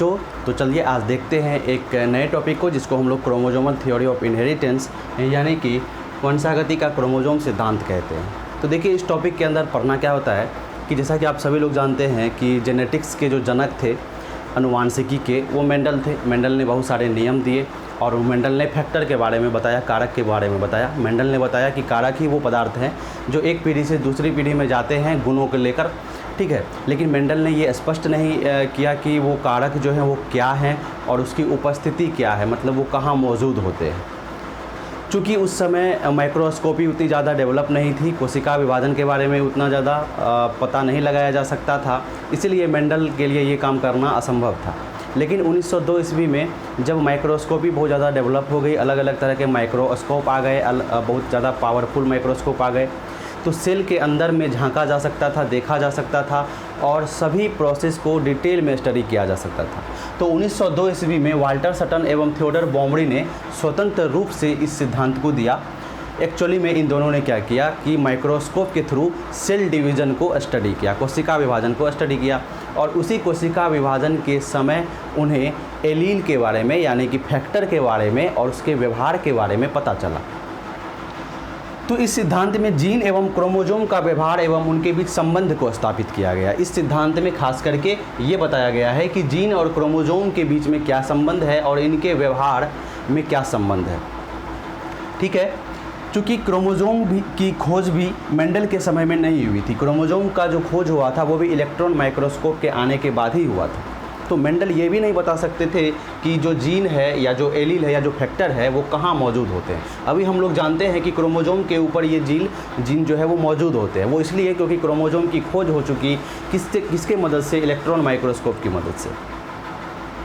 तो चलिए आज देखते हैं एक नए टॉपिक को जिसको हम लोग क्रोमोसोमल थ्योरी ऑफ इनहेरिटेंस यानी कि वंशागति का क्रोमोसोम सिद्धांत कहते हैं। तो देखिए इस टॉपिक के अंदर पढ़ना क्या होता है कि जैसा कि आप सभी लोग जानते हैं कि जेनेटिक्स के जो जनक थे अनुवांशिकी के वो मेंडल थे। मेंडल ने बहुत सारे नियम दिए और मेंडल ने फैक्टर के बारे में बताया, कारक के बारे में बताया। मेंडल ने बताया कि कारक ही वो पदार्थ हैं जो एक पीढ़ी से दूसरी पीढ़ी में जाते हैं गुणों को लेकर, ठीक है। लेकिन मेंडल ने ये स्पष्ट नहीं किया कि वो कारक जो हैं वो क्या हैं और उसकी उपस्थिति क्या है, मतलब वो कहाँ मौजूद होते हैं। चूँकि उस समय माइक्रोस्कोपी उतनी ज़्यादा डेवलप नहीं थी, कोशिका विभाजन के बारे में उतना ज़्यादा पता नहीं लगाया जा सकता था, इसलिए मेंडल के लिए ये काम करना असंभव था। लेकिन 1902 ईस्वी में जब माइक्रोस्कोपी बहुत ज़्यादा डेवलप हो गई, अलग अलग तरह के माइक्रोस्कोप आ गए, बहुत ज़्यादा पावरफुल माइक्रोस्कोप आ गए, तो सेल के अंदर में झांका जा सकता था, देखा जा सकता था और सभी प्रोसेस को डिटेल में स्टडी किया जा सकता था। तो 1902 ईस्वी में वाल्टर सटन एवं थियोडर बॉम्बरी ने स्वतंत्र रूप से इस सिद्धांत को दिया। एक्चुअली में इन दोनों ने क्या किया कि माइक्रोस्कोप के थ्रू सेल डिवीज़न को स्टडी किया, कोशिका विभाजन को स्टडी किया और उसी कोशिका विभाजन के समय उन्हें एलील के बारे में यानी कि फैक्टर के बारे में और उसके व्यवहार के बारे में पता चला। तो इस सिद्धांत में जीन एवं क्रोमोसोम का व्यवहार एवं उनके बीच संबंध को स्थापित किया गया। इस सिद्धांत में खास करके ये बताया गया है कि जीन और क्रोमोसोम के बीच में क्या संबंध है और इनके व्यवहार में क्या संबंध है, ठीक है। चूँकि क्रोमोसोम की खोज भी मेंडल के समय में नहीं हुई थी, क्रोमोसोम का जो खोज हुआ था वो भी इलेक्ट्रॉन माइक्रोस्कोप के आने के बाद ही हुआ था। तो मेंडल ये भी नहीं बता सकते थे कि जो जीन है या जो एलील है या जो फैक्टर है वो कहाँ मौजूद होते हैं। अभी हम लोग जानते हैं कि क्रोमोसोम के ऊपर ये जीन जो है वो मौजूद होते हैं। वो इसलिए क्योंकि क्रोमोसोम की खोज हो चुकी किसके मदद से, इलेक्ट्रॉन माइक्रोस्कोप की मदद से,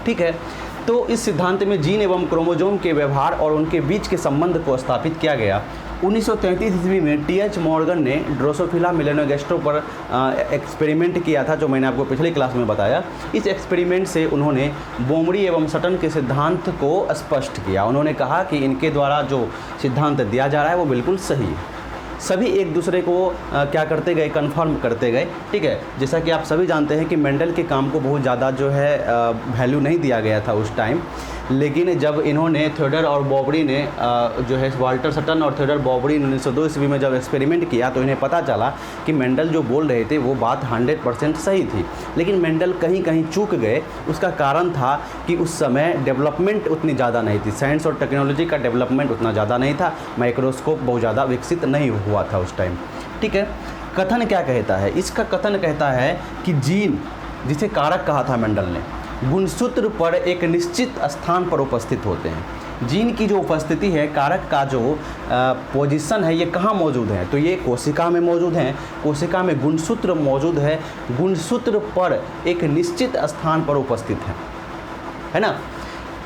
ठीक है। तो इस सिद्धांत में जीन एवं क्रोमोसोम के व्यवहार और उनके बीच के संबंध को स्थापित किया गया। 1933 ईस्वी में टी.एच. मॉर्गन ने ड्रोसोफिला मेलानोगास्टर पर एक्सपेरिमेंट किया था, जो मैंने आपको पिछली क्लास में बताया। इस एक्सपेरिमेंट से उन्होंने बॉम्बरी एवं सटन के सिद्धांत को स्पष्ट किया। उन्होंने कहा कि इनके द्वारा जो सिद्धांत दिया जा रहा है वो बिल्कुल सही है। सभी एक दूसरे को क्या करते गए, कन्फर्म करते गए, ठीक है। जैसा कि आप सभी जानते हैं कि मेंडल के काम को बहुत ज़्यादा जो है वैल्यू नहीं दिया गया था उस टाइम, लेकिन जब इन्होंने थियोडर और बॉम्बरी ने जो है वाल्टर सटन और थियोडर बॉम्बरी 1902 ईस्वी में जब एक्सपेरिमेंट किया तो इन्हें पता चला कि मेंडल जो बोल रहे थे वो बात 100% सही थी। लेकिन मेंडल कहीं कहीं चूक गए। उसका कारण था कि उस समय डेवलपमेंट उतनी ज़्यादा नहीं थी, साइंस और टेक्नोलॉजी का डेवलपमेंट उतना ज़्यादा नहीं था, माइक्रोस्कोप बहुत ज़्यादा विकसित नहीं हुआ था उस टाइम, ठीक है। कथन क्या कहता है? इसका कथन कहता है कि जीन, जिसे कारक कहा था मेंडल ने, गुणसूत्र पर एक निश्चित स्थान पर उपस्थित होते हैं। जीन की जो उपस्थिति है, कारक का जो पोजीशन है, ये कहाँ मौजूद है? तो ये कोशिका में मौजूद हैं। कोशिका में गुणसूत्र मौजूद है, गुणसूत्र पर एक निश्चित स्थान पर उपस्थित है ना।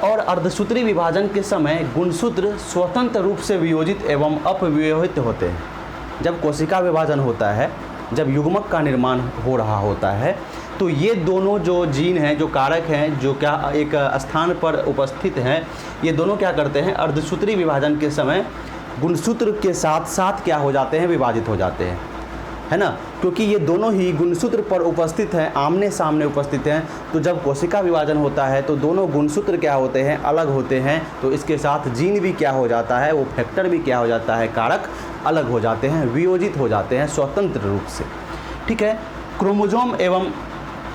और अर्धसूत्री विभाजन के समय गुणसूत्र स्वतंत्र रूप से वियोजित एवं अपव्यवहित होते हैं। जब कोशिका विभाजन होता है, जब युग्मक का निर्माण हो रहा होता है, तो ये दोनों जो जीन हैं, जो कारक हैं, जो क्या एक स्थान पर उपस्थित हैं, ये दोनों क्या करते हैं, अर्धसूत्री विभाजन के समय गुणसूत्र के साथ साथ क्या हो जाते हैं, विभाजित हो जाते हैं, है ना। क्योंकि ये दोनों ही गुणसूत्र पर उपस्थित हैं, आमने सामने उपस्थित हैं। तो जब कोशिका विभाजन होता है तो दोनों गुणसूत्र क्या होते हैं, अलग होते हैं। तो इसके साथ जीन भी क्या हो जाता है, वो फैक्टर भी क्या हो जाता है, कारक अलग हो जाते हैं, वियोजित हो जाते हैं स्वतंत्र रूप से, ठीक है। क्रोमोसोम एवं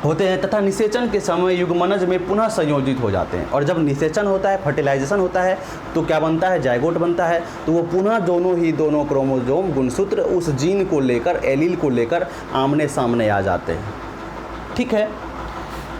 होते हैं तथा निषेचन के समय युग्मनज में पुनः संयोजित हो जाते हैं। और जब निषेचन होता है, फर्टिलाइजेशन होता है, तो क्या बनता है, जायगोट बनता है। तो वो पुनः दोनों क्रोमोसोम गुणसूत्र उस जीन को लेकर, एलील को लेकर आमने सामने आ जाते हैं, ठीक है।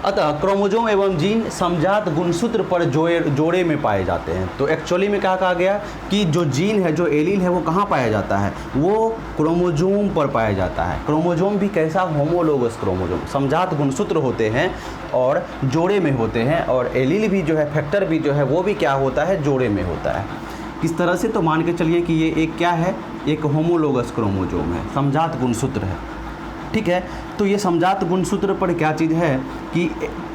अतः क्रोमोसोम एवं जीन समजात गुणसूत्र पर जोड़े में पाए जाते हैं। तो एक्चुअली में क्या कहा गया कि जो जीन है, जो एलील है, वो कहाँ पाया जाता है, वो क्रोमोसोम पर पाया जाता है। क्रोमोसोम भी कैसा, होमोलोगस क्रोमोसोम, समजात गुणसूत्र होते हैं और जोड़े में होते हैं। और एलील भी जो है, फैक्टर भी जो है, वो भी क्या होता है, जोड़े में होता है। किस तरह से? तो मान के चलिए कि ये एक क्या है, एक होमोलोगस क्रोमोसोम है, समजात गुणसूत्र है, ठीक है। तो ये समजात गुणसूत्र पर क्या चीज़ है कि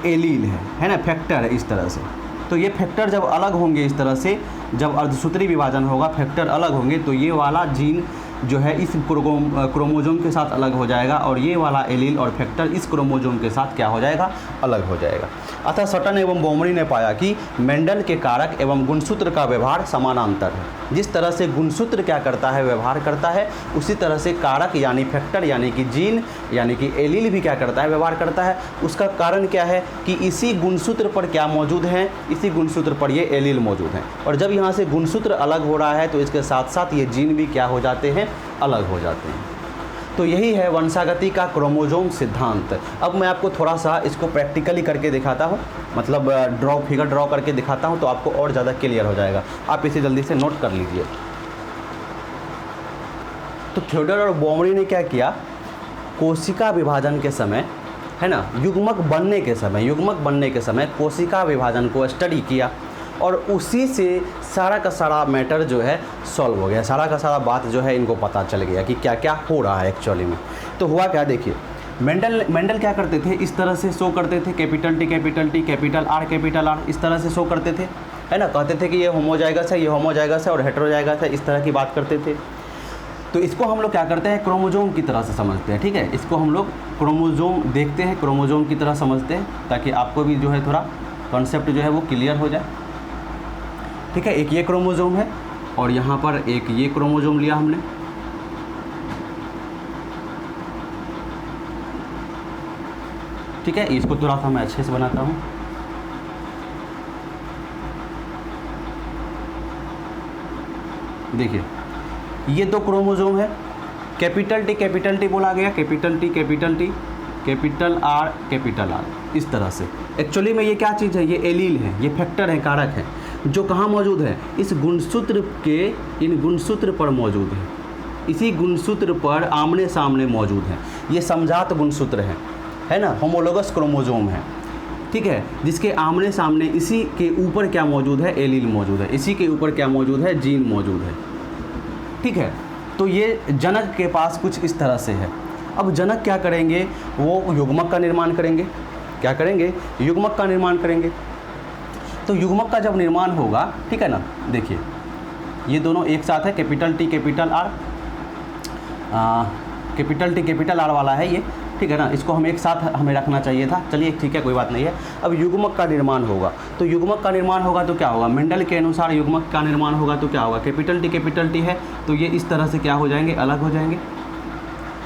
एलील है ना, फैक्टर है इस तरह से। तो ये फैक्टर जब अलग होंगे इस तरह से, जब अर्धसूत्री विभाजन होगा, फैक्टर अलग होंगे, तो ये वाला जीन जो है इस क्रोमोजोम के साथ अलग हो जाएगा और ये वाला एलील और फैक्टर इस क्रोमोजोम के साथ क्या हो जाएगा, अलग हो जाएगा। अतः सटन एवं बोमरी ने पाया कि मेंडल के कारक एवं गुणसूत्र का व्यवहार समानांतर है। जिस तरह से गुणसूत्र क्या करता है, व्यवहार करता है, उसी तरह से कारक यानी फैक्टर यानी कि जीन यानी कि एलील भी क्या करता है, व्यवहार करता है। उसका कारण क्या है कि इसी गुणसूत्र पर क्या मौजूद है, इसी गुणसूत्र पर ये एलील मौजूद हैं और जब यहाँ से गुणसूत्र अलग हो रहा है तो इसके साथ साथ ये जीन भी क्या हो जाते हैं, अलग हो जाते हैं। तो यही है वंशागति का क्रोमोजोम सिद्धांत। अब मैं आपको थोड़ा सा इसको प्रैक्टिकली करके दिखाता हूँ, मतलब फिगर ड्रॉ करके दिखाता हूँ तो आपको और ज़्यादा क्लियर हो जाएगा। आप इसे जल्दी से नोट कर लीजिए। तो थियोडोर और बोमरी ने क्या किया, कोशिका विभाजन के समय, है ना, युग्मक बनने के समय कोशिका विभाजन को स्टडी किया और उसी से सारा का सारा मैटर जो है सॉल्व हो गया, सारा का सारा बात जो है इनको पता चल गया कि क्या क्या हो रहा है एक्चुअली में। तो हुआ क्या, देखिए मेंडल क्या करते थे, इस तरह से शो करते थे, कैपिटल टी कैपिटल आर, इस तरह से शो करते थे, है ना। कहते थे कि ये होमोजाइगस है, ये होमोजाइगस है और हेटेरोजाइगस है, इस तरह की बात करते थे। तो इसको हम लोग क्या करते हैं, क्रोमोजोम की तरह से समझते हैं, ठीक है। इसको हम लोग क्रोमोजोम देखते हैं, क्रोमोजोम की तरह समझते हैं ताकि आपको भी जो है थोड़ा कॉन्सेप्ट जो है वो क्लियर हो जाए, ठीक है। एक ये क्रोमोजोम है और यहाँ पर एक ये क्रोमोजोम लिया हमने, ठीक है। इसको थोड़ा सा मैं अच्छे से बनाता हूँ। देखिए ये दो क्रोमोजोम है, कैपिटल टी बोला गया, कैपिटल आर, इस तरह से। एक्चुअली में ये क्या चीज़ है, ये एलील है, ये फैक्टर है, कारक है, जो कहाँ मौजूद है, इस गुणसूत्र के इन गुणसूत्र पर मौजूद है, इसी गुणसूत्र पर आमने सामने मौजूद है। ये समजात गुणसूत्र है ना, होमोलोगस क्रोमोजोम है, ठीक है, जिसके आमने सामने इसी के ऊपर क्या मौजूद है, एलील मौजूद है, इसी के ऊपर क्या मौजूद है, जीन मौजूद है, ठीक है। तो ये जनक के पास कुछ इस तरह से है। अब जनक क्या करेंगे, वो युग्मक का निर्माण करेंगे। क्या करेंगे, युग्मक का निर्माण करेंगे। तो युग्मक का जब निर्माण होगा, ठीक है ना, देखिए ये दोनों एक साथ है, कैपिटल टी कैपिटल आर वाला है ये, ठीक है ना। इसको हम एक साथ हमें रखना चाहिए था, चलिए ठीक है, कोई बात नहीं है। अब युग्मक का निर्माण होगा, तो युग्मक का निर्माण होगा तो क्या होगा, मेंडल के अनुसार युग्मक का निर्माण होगा तो क्या होगा, कैपिटल टी है तो ये इस तरह से क्या हो जाएंगे, अलग हो जाएंगे,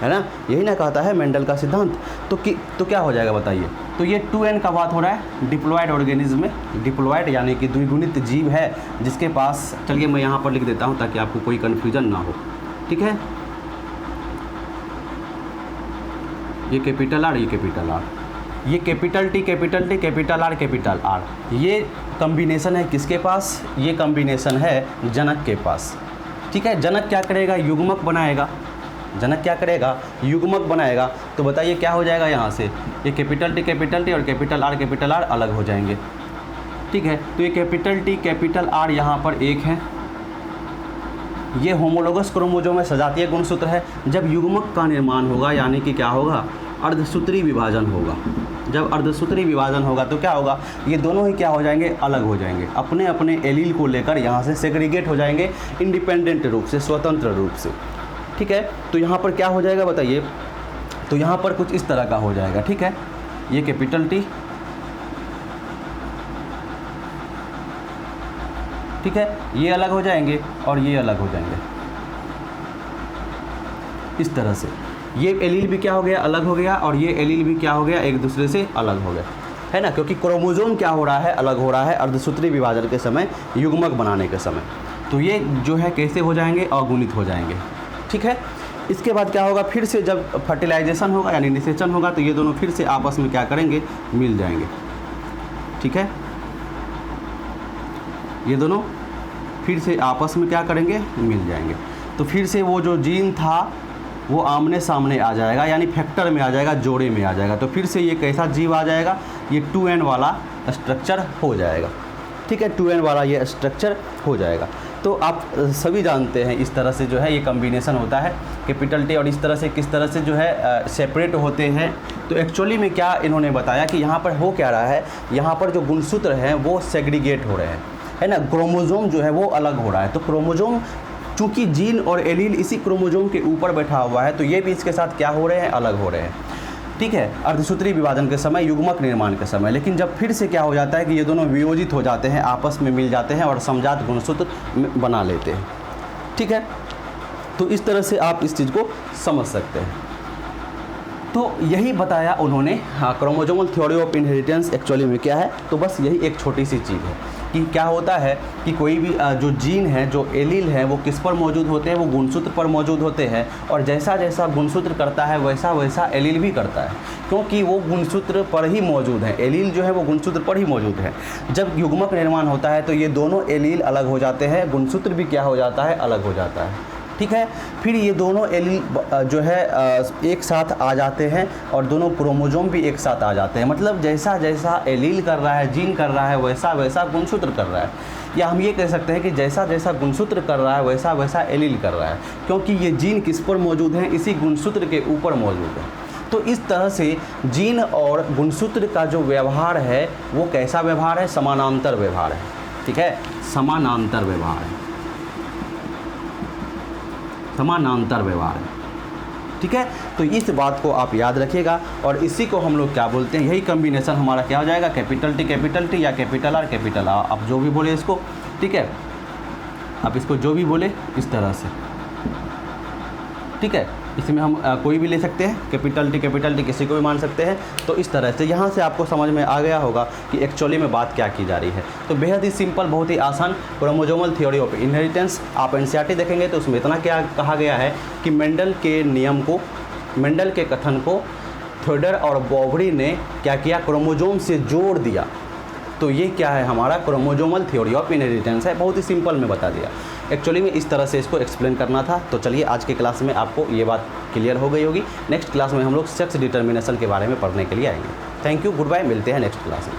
है ना। यही ना कहता है मेंडल का सिद्धांत। तो क्या हो जाएगा बताइए, तो ये 2n का बात हो रहा है डिप्लॉयड ऑर्गेनिज्म में। डिप्लॉयड यानी कि द्विगुणित जीव है जिसके पास, चलिए मैं यहाँ पर लिख देता हूँ ताकि आपको कोई कन्फ्यूजन ना हो, ठीक है। ये कैपिटल आर, ये कैपिटल आर, ये कैपिटल टी कैपिटल आर, ये कॉम्बिनेशन है किसके पास, ये कॉम्बिनेशन है जनक के पास, ठीक है। जनक क्या करेगा, युग्मक बनाएगा, जनक क्या करेगा, युग्मक बनाएगा। तो बताइए क्या हो जाएगा, यहाँ से ये कैपिटल टी और कैपिटल आर अलग हो जाएंगे, ठीक है। तो ये कैपिटल आर यहाँ पर एक है, ये होमोलोगस क्रोमोजोम में सजातीय गुणसूत्र है। जब युग्मक का निर्माण होगा यानी कि क्या होगा, अर्धसूत्री विभाजन होगा। जब अर्धसूत्री विभाजन होगा तो क्या होगा, ये दोनों ही क्या हो जाएंगे, अलग हो जाएंगे, अपने अपने एलील को लेकर यहाँ से सेग्रीगेट हो जाएंगे, इंडिपेंडेंट रूप से, स्वतंत्र रूप से, ठीक है। तो यहाँ पर क्या हो जाएगा बताइए, तो यहाँ पर कुछ इस तरह का हो जाएगा, ठीक है। ये कैपिटल टी, ठीक है, ये अलग हो जाएंगे और ये अलग हो जाएंगे इस तरह से। ये एलील भी क्या हो गया, अलग हो गया, और ये एलील भी क्या हो गया, एक दूसरे से अलग हो गया, है ना। क्योंकि क्रोमोजोम क्या हो रहा है, अलग हो रहा है अर्धसूत्री विभाजन के समय, युग्मक बनाने के समय। तो ये जो है कैसे हो जाएंगे, अगुणित हो जाएंगे, ठीक है। इसके बाद क्या होगा, फिर से जब फर्टिलाइजेशन होगा यानी निषेचन होगा तो ये दोनों फिर से आपस में क्या करेंगे, मिल जाएंगे, ठीक है। ये दोनों फिर से आपस में क्या करेंगे, मिल जाएंगे। तो फिर से वो जो जीन था वो आमने सामने आ जाएगा, यानी फैक्टर में आ जाएगा, जोड़े में आ जाएगा। तो फिर से ये कैसा जीव आ जाएगा, ये 2n वाला स्ट्रक्चर हो जाएगा, ठीक है। 2n वाला ये स्ट्रक्चर हो जाएगा। तो आप सभी जानते हैं इस तरह से जो है ये कॉम्बिनेशन होता है, कैपिटल टी और इस तरह से किस तरह से जो है सेपरेट होते हैं। तो एक्चुअली में क्या इन्होंने बताया कि यहाँ पर हो क्या रहा है, यहाँ पर जो गुणसूत्र हैं वो सेग्रीगेट हो रहे हैं, है ना। क्रोमोजोम जो है वो अलग हो रहा है। तो क्रोमोजोम चूँकि जीन और एलील इसी क्रोमोसोम के ऊपर बैठा हुआ है तो ये भी इसके साथ क्या हो रहे हैं, अलग हो रहे हैं, ठीक है, अर्धसूत्री विभाजन के समय, युग्मक निर्माण के समय। लेकिन जब फिर से क्या हो जाता है कि ये दोनों वियोजित हो जाते हैं, आपस में मिल जाते हैं और समजात गुणसूत्र बना लेते हैं, ठीक है। तो इस तरह से आप इस चीज़ को समझ सकते हैं। तो यही बताया उन्होंने, हाँ, chromosomal theory of inheritance actually में क्या है, तो बस यही एक छोटी सी चीज़ है कि क्या होता है कि कोई भी जो जीन है, जो एलील है, वो किस पर मौजूद होते हैं, वो गुणसूत्र पर मौजूद होते हैं, और जैसा जैसा गुणसूत्र करता है वैसा वैसा एलील भी करता है, क्योंकि वो गुणसूत्र पर ही मौजूद है। एलील जो है वो गुणसूत्र पर ही मौजूद है। जब युग्मक निर्माण होता है तो ये दोनों एलील अलग हो जाते हैं, गुणसूत्र भी क्या हो जाता है, अलग हो जाता है, ठीक है। फिर ये दोनों एलील जो है एक साथ आ जाते हैं और दोनों क्रोमोसोम भी एक साथ आ जाते हैं। मतलब जैसा जैसा एलील कर रहा है, जीन कर रहा है, वैसा वैसा गुणसूत्र कर रहा है, या हम ये कह सकते हैं कि जैसा जैसा गुणसूत्र कर रहा है वैसा वैसा एलील कर रहा है, क्योंकि ये जीन किस पर मौजूद हैं, इसी गुणसूत्र के ऊपर मौजूद है। तो इस तरह से जीन और गुणसूत्र का जो व्यवहार है वो कैसा व्यवहार है, समानांतर व्यवहार है, ठीक है, समानांतर व्यवहार है, समानांतर व्यवहार है, ठीक है। तो इस बात को आप याद रखिएगा और इसी को हम लोग क्या बोलते हैं, यही कॉम्बिनेशन हमारा क्या हो जाएगा, कैपिटल टी या कैपिटल आर कैपिटल आ, आप जो भी बोले इसको, ठीक है, आप इसको जो भी बोले इस तरह से, ठीक है। इसमें हम कोई भी ले सकते हैं, कैपिटल टी किसी को भी मान सकते हैं। तो इस तरह से यहाँ से आपको समझ में आ गया होगा कि एक्चुअली में बात क्या की जा रही है। तो बेहद ही सिंपल, बहुत ही आसान क्रोमोसोमल थ्योरी ऑफ इनहेरिटेंस। आप एनसीईआरटी देखेंगे तो उसमें इतना क्या कहा गया है कि मेंडल के नियम को, मेंडल के कथन को थ्योडर और बॉवरी ने क्या किया, क्रोमोसोम से जोड़ दिया। तो ये क्या है, हमारा क्रोमोसोमल थ्योरी ऑफ इनहेरिटेंस है। बहुत ही सिंपल में बता दिया। एक्चुअली में इस तरह से इसको एक्सप्लेन करना था। तो चलिए आज के क्लास में आपको ये बात क्लियर हो गई होगी। नेक्स्ट क्लास में हम लोग सेक्स डिटर्मिनेशन के बारे में पढ़ने के लिए आएंगे। थैंक यू, गुड बाय, मिलते हैं नेक्स्ट क्लास में।